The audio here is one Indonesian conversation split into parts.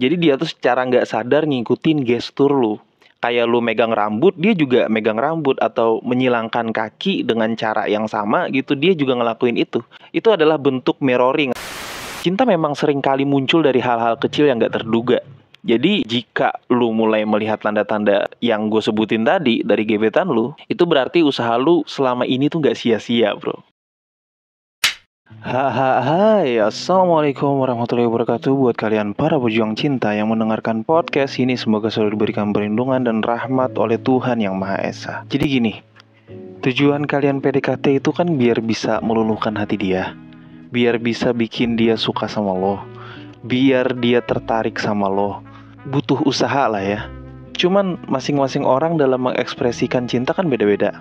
Jadi dia tuh secara nggak sadar ngikutin gestur lu. Kayak lu megang rambut, dia juga megang rambut. Atau menyilangkan kaki dengan cara yang sama gitu, dia juga ngelakuin itu. Itu adalah bentuk mirroring. Cinta memang sering kali muncul dari hal-hal kecil yang nggak terduga. Jadi jika lu mulai melihat tanda-tanda yang gue sebutin tadi dari gebetan lu, itu berarti usaha lu selama ini tuh nggak sia-sia, bro. Hai, assalamualaikum warahmatullahi wabarakatuh. Buat kalian para pejuang cinta yang mendengarkan podcast ini, semoga selalu diberikan perlindungan dan rahmat oleh Tuhan Yang Maha Esa. Jadi gini, tujuan kalian PDKT itu kan biar bisa meluluhkan hati dia, biar bisa bikin dia suka sama lo, biar dia tertarik sama lo. Butuh usaha lah ya. Cuman masing-masing orang dalam mengekspresikan cinta kan beda-beda.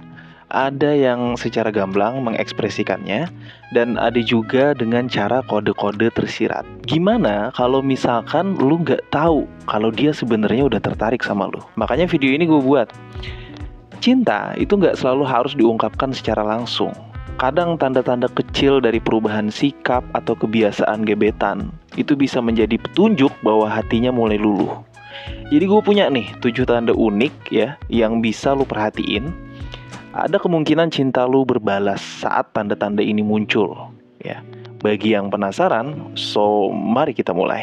Ada yang secara gamblang mengekspresikannya, dan ada juga dengan cara kode-kode tersirat. Gimana kalau misalkan lu nggak tahu kalau dia sebenarnya udah tertarik sama lu? Makanya video ini gue buat. Cinta itu nggak selalu harus diungkapkan secara langsung. Kadang tanda-tanda kecil dari perubahan sikap atau kebiasaan gebetan itu bisa menjadi petunjuk bahwa hatinya mulai luluh. Jadi gue punya nih 7 tanda unik ya yang bisa lu perhatiin. Ada kemungkinan cinta lu berbalas saat tanda-tanda ini muncul ya. Bagi yang penasaran, so mari kita mulai.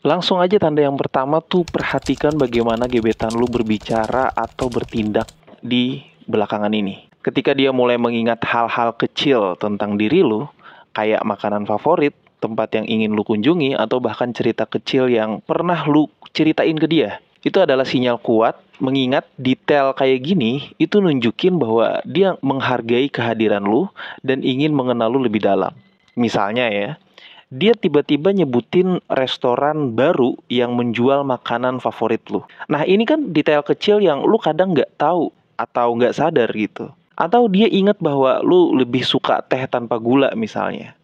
Langsung aja tanda yang pertama tuh, perhatikan bagaimana gebetan lu berbicara atau bertindak di belakangan ini. Ketika dia mulai mengingat hal-hal kecil tentang diri lu, kayak makanan favorit, tempat yang ingin lu kunjungi, atau bahkan cerita kecil yang pernah lu ceritain ke dia, itu adalah sinyal kuat. Mengingat detail kayak gini, itu nunjukin bahwa dia menghargai kehadiran lu dan ingin mengenal lu lebih dalam. Misalnya ya, dia tiba-tiba nyebutin restoran baru yang menjual makanan favorit lu. Nah ini kan detail kecil yang lu kadang nggak tahu atau nggak sadar gitu. Atau dia ingat bahwa lu lebih suka teh tanpa gula misalnya.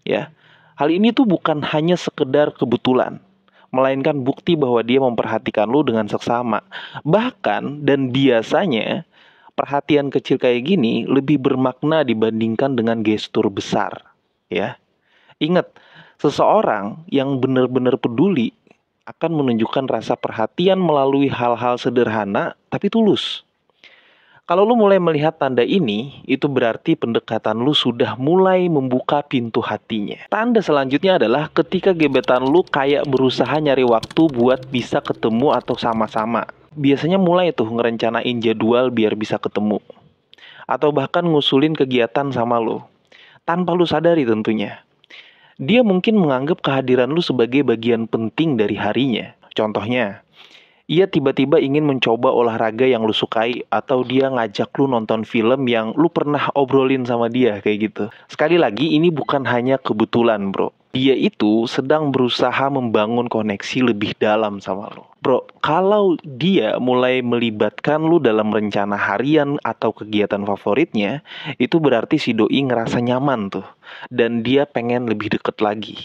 Ya, hal ini tuh bukan hanya sekedar kebetulan, melainkan bukti bahwa dia memperhatikan lu dengan seksama. Bahkan dan biasanya perhatian kecil kayak gini lebih bermakna dibandingkan dengan gestur besar. Ya, ingat, seseorang yang benar-benar peduli akan menunjukkan rasa perhatian melalui hal-hal sederhana tapi tulus. Kalau lu mulai melihat tanda ini, itu berarti pendekatan lu sudah mulai membuka pintu hatinya. Tanda selanjutnya adalah ketika gebetan lu kayak berusaha nyari waktu buat bisa ketemu atau sama-sama. Biasanya mulai tuh ngerencanain jadwal biar bisa ketemu. Atau bahkan ngusulin kegiatan sama lu, tanpa lu sadari tentunya. Dia mungkin menganggap kehadiran lu sebagai bagian penting dari harinya. Contohnya, ia tiba-tiba ingin mencoba olahraga yang lu sukai, atau dia ngajak lu nonton film yang lu pernah obrolin sama dia kayak gitu. Sekali lagi, ini bukan hanya kebetulan, bro. Dia itu sedang berusaha membangun koneksi lebih dalam sama lu. Bro, kalau dia mulai melibatkan lu dalam rencana harian atau kegiatan favoritnya, itu berarti si doi ngerasa nyaman tuh. Dan dia pengen lebih deket lagi.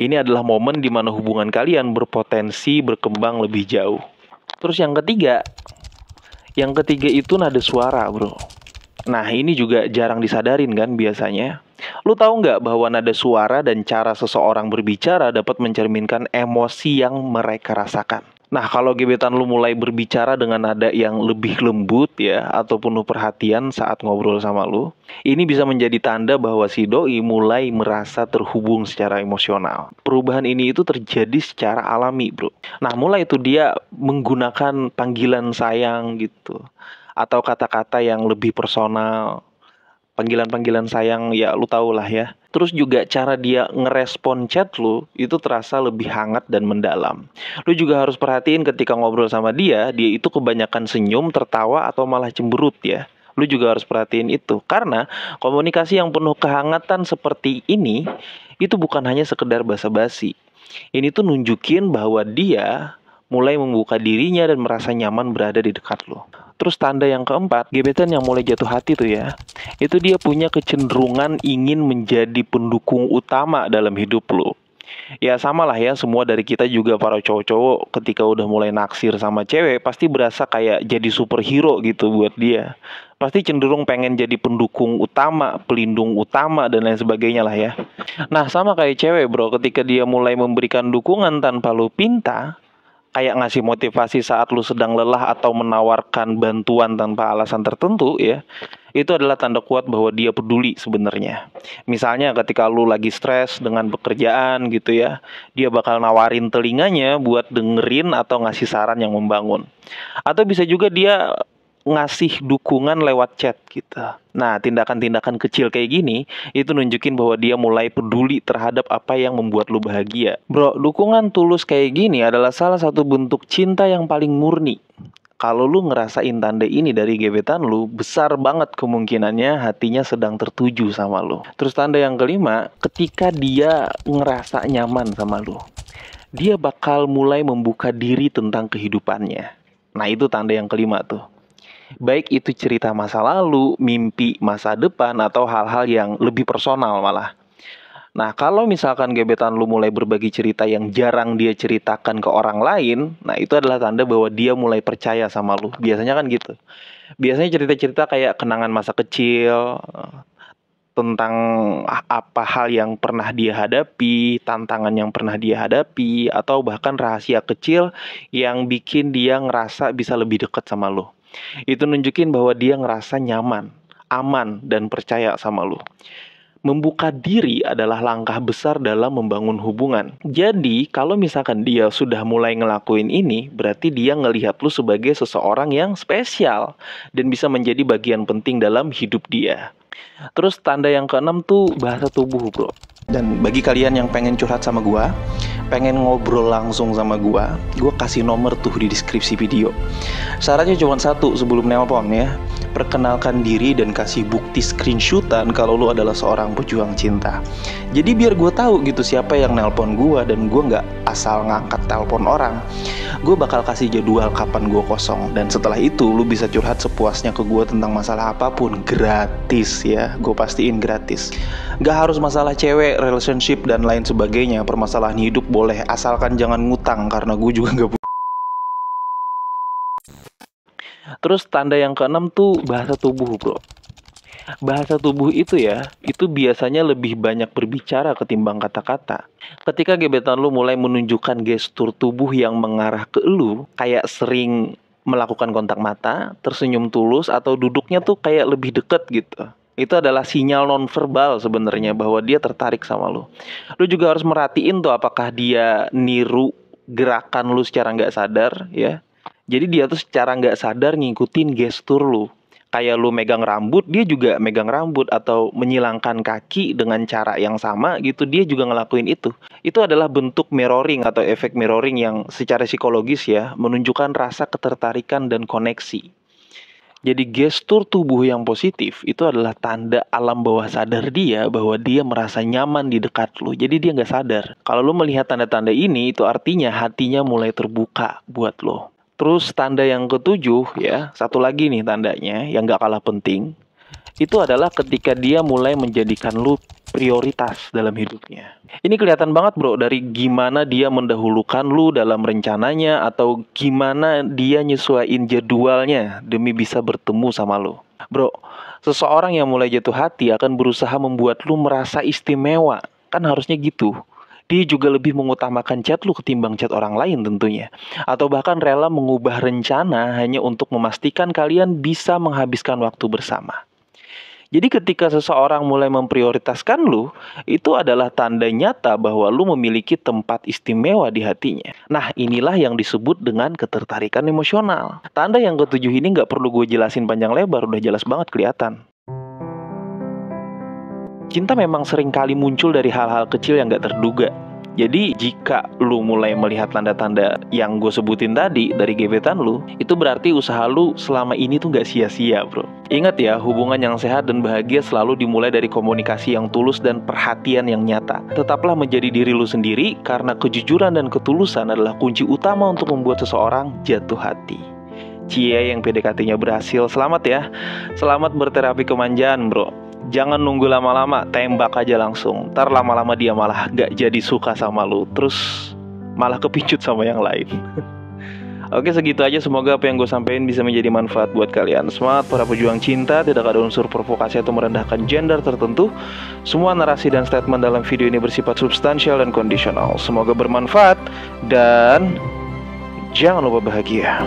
Ini adalah momen di mana hubungan kalian berpotensi berkembang lebih jauh. Terus yang ketiga itu nada suara, bro. Nah ini juga jarang disadarin kan biasanya. Lu tahu nggak bahwa nada suara dan cara seseorang berbicara dapat mencerminkan emosi yang mereka rasakan. Nah kalau gebetan lu mulai berbicara dengan nada yang lebih lembut ya, atau penuh perhatian saat ngobrol sama lu, ini bisa menjadi tanda bahwa si doi mulai merasa terhubung secara emosional. Perubahan ini itu terjadi secara alami, bro. Nah mulai itu dia menggunakan panggilan sayang gitu, atau kata-kata yang lebih personal. Panggilan-panggilan sayang ya lu tau lah ya. Terus juga cara dia ngerespon chat lu itu terasa lebih hangat dan mendalam. Lu juga harus perhatiin ketika ngobrol sama dia itu kebanyakan senyum, tertawa, atau malah cemberut ya. Lu juga harus perhatiin itu. Karena komunikasi yang penuh kehangatan seperti ini itu bukan hanya sekedar basa-basi. Ini tuh nunjukin bahwa dia mulai membuka dirinya dan merasa nyaman berada di dekat lo. Terus tanda yang keempat, gebetan yang mulai jatuh hati tuh ya, itu dia punya kecenderungan ingin menjadi pendukung utama dalam hidup lo. Ya sama lah ya, semua dari kita juga para cowok-cowok ketika udah mulai naksir sama cewek pasti berasa kayak jadi superhero gitu buat dia. pasti cenderung pengen jadi pendukung utama, pelindung utama, dan lain sebagainya lah ya. Nah, sama kayak cewek bro, ketika dia mulai memberikan dukungan tanpa lu pinta, kayak ngasih motivasi saat lu sedang lelah atau menawarkan bantuan tanpa alasan tertentu ya, itu adalah tanda kuat bahwa dia peduli sebenarnya. Misalnya ketika lu lagi stres dengan pekerjaan gitu ya, dia bakal nawarin telinganya buat dengerin atau ngasih saran yang membangun. Atau bisa juga dia ngasih dukungan lewat chat gitu. Nah, tindakan-tindakan kecil kayak gini itu nunjukin bahwa dia mulai peduli terhadap apa yang membuat lu bahagia. Bro, dukungan tulus kayak gini adalah salah satu bentuk cinta yang paling murni. Kalau lu ngerasain tanda ini dari gebetan lu, besar banget kemungkinannya hatinya sedang tertuju sama lu. Terus tanda yang kelima, ketika dia ngerasa nyaman sama lu, dia bakal mulai membuka diri tentang kehidupannya. Nah, itu tanda yang kelima tuh. Baik itu cerita masa lalu, mimpi masa depan, atau hal-hal yang lebih personal malah. Nah, kalau misalkan gebetan lu mulai berbagi cerita yang jarang dia ceritakan ke orang lain, nah itu adalah tanda bahwa dia mulai percaya sama lu. Biasanya kan gitu. Biasanya cerita-cerita kayak kenangan masa kecil, tentang apa hal yang pernah dia hadapi, tantangan yang pernah dia hadapi, atau bahkan rahasia kecil yang bikin dia ngerasa bisa lebih dekat sama lu. Itu nunjukin bahwa dia ngerasa nyaman, aman, dan percaya sama lu. Membuka diri adalah langkah besar dalam membangun hubungan. Jadi, kalau misalkan dia sudah mulai ngelakuin ini, berarti dia ngelihat lu sebagai seseorang yang spesial dan bisa menjadi bagian penting dalam hidup dia. Terus tanda yang keenam tuh bahasa tubuh bro. Dan bagi kalian yang pengen curhat sama gua, pengen ngobrol langsung sama gua kasih nomor tuh di deskripsi video. Syaratnya cuma satu sebelum nelpon ya. Perkenalkan diri dan kasih bukti screenshotan kalau lu adalah seorang pejuang cinta. Jadi biar gue tahu gitu siapa yang nelpon gue, dan gue nggak asal ngangkat telepon orang. Gue bakal kasih jadwal kapan gue kosong, dan setelah itu lu bisa curhat sepuasnya ke gue tentang masalah apapun, gratis ya. Gue pastiin gratis. Gak harus masalah cewek, relationship, dan lain sebagainya. Permasalahan hidup boleh, asalkan jangan ngutang, karena gue juga gak. Terus tanda yang keenam tuh bahasa tubuh bro. Bahasa tubuh itu ya, itu biasanya lebih banyak berbicara ketimbang kata-kata. Ketika gebetan lu mulai menunjukkan gestur tubuh yang mengarah ke lu, kayak sering melakukan kontak mata, tersenyum tulus, atau duduknya tuh kayak lebih deket gitu, itu adalah sinyal nonverbal sebenarnya bahwa dia tertarik sama lu. Lu juga harus merhatiin tuh apakah dia niru gerakan lu secara nggak sadar ya. Jadi dia tuh secara nggak sadar ngikutin gestur lu. Kayak lu megang rambut, dia juga megang rambut. Atau menyilangkan kaki dengan cara yang sama gitu, dia juga ngelakuin itu. Itu adalah bentuk mirroring atau efek mirroring yang secara psikologis ya, menunjukkan rasa ketertarikan dan koneksi. Jadi gestur tubuh yang positif itu adalah tanda alam bawah sadar dia bahwa dia merasa nyaman di dekat lu. Jadi dia nggak sadar. Kalau lu melihat tanda-tanda ini, itu artinya hatinya mulai terbuka buat lo. Terus tanda yang ketujuh ya, satu lagi nih tandanya yang gak kalah penting. Itu adalah ketika dia mulai menjadikan lu prioritas dalam hidupnya. Ini kelihatan banget bro, dari gimana dia mendahulukan lu dalam rencananya, atau gimana dia nyesuaiin jadwalnya demi bisa bertemu sama lu. Bro, seseorang yang mulai jatuh hati akan berusaha membuat lu merasa istimewa. Kan harusnya gitu. Dia juga lebih mengutamakan chat lu ketimbang chat orang lain tentunya. Atau bahkan rela mengubah rencana hanya untuk memastikan kalian bisa menghabiskan waktu bersama. Jadi ketika seseorang mulai memprioritaskan lu, itu adalah tanda nyata bahwa lu memiliki tempat istimewa di hatinya. Nah, inilah yang disebut dengan ketertarikan emosional. Tanda yang ketujuh ini nggak perlu gue jelasin panjang lebar, udah jelas banget kelihatan. Cinta memang sering kali muncul dari hal-hal kecil yang gak terduga. Jadi jika lu mulai melihat tanda-tanda yang gue sebutin tadi dari gebetan lu, itu berarti usaha lu selama ini tuh gak sia-sia bro. Ingat ya, hubungan yang sehat dan bahagia selalu dimulai dari komunikasi yang tulus dan perhatian yang nyata. Tetaplah menjadi diri lu sendiri, karena kejujuran dan ketulusan adalah kunci utama untuk membuat seseorang jatuh hati. Cie yang PDKT-nya berhasil, selamat ya. Selamat berterapi kemanjaan bro. Jangan nunggu lama-lama, tembak aja langsung. Ntar lama-lama dia malah gak jadi suka sama lu, terus malah kepincut sama yang lain. Oke, segitu aja. Semoga apa yang gue sampaikan bisa menjadi manfaat buat kalian. Semangat para pejuang cinta, tidak ada unsur provokasi atau merendahkan gender tertentu. Semua narasi dan statement dalam video ini bersifat substansial dan kondisional. Semoga bermanfaat dan jangan lupa bahagia.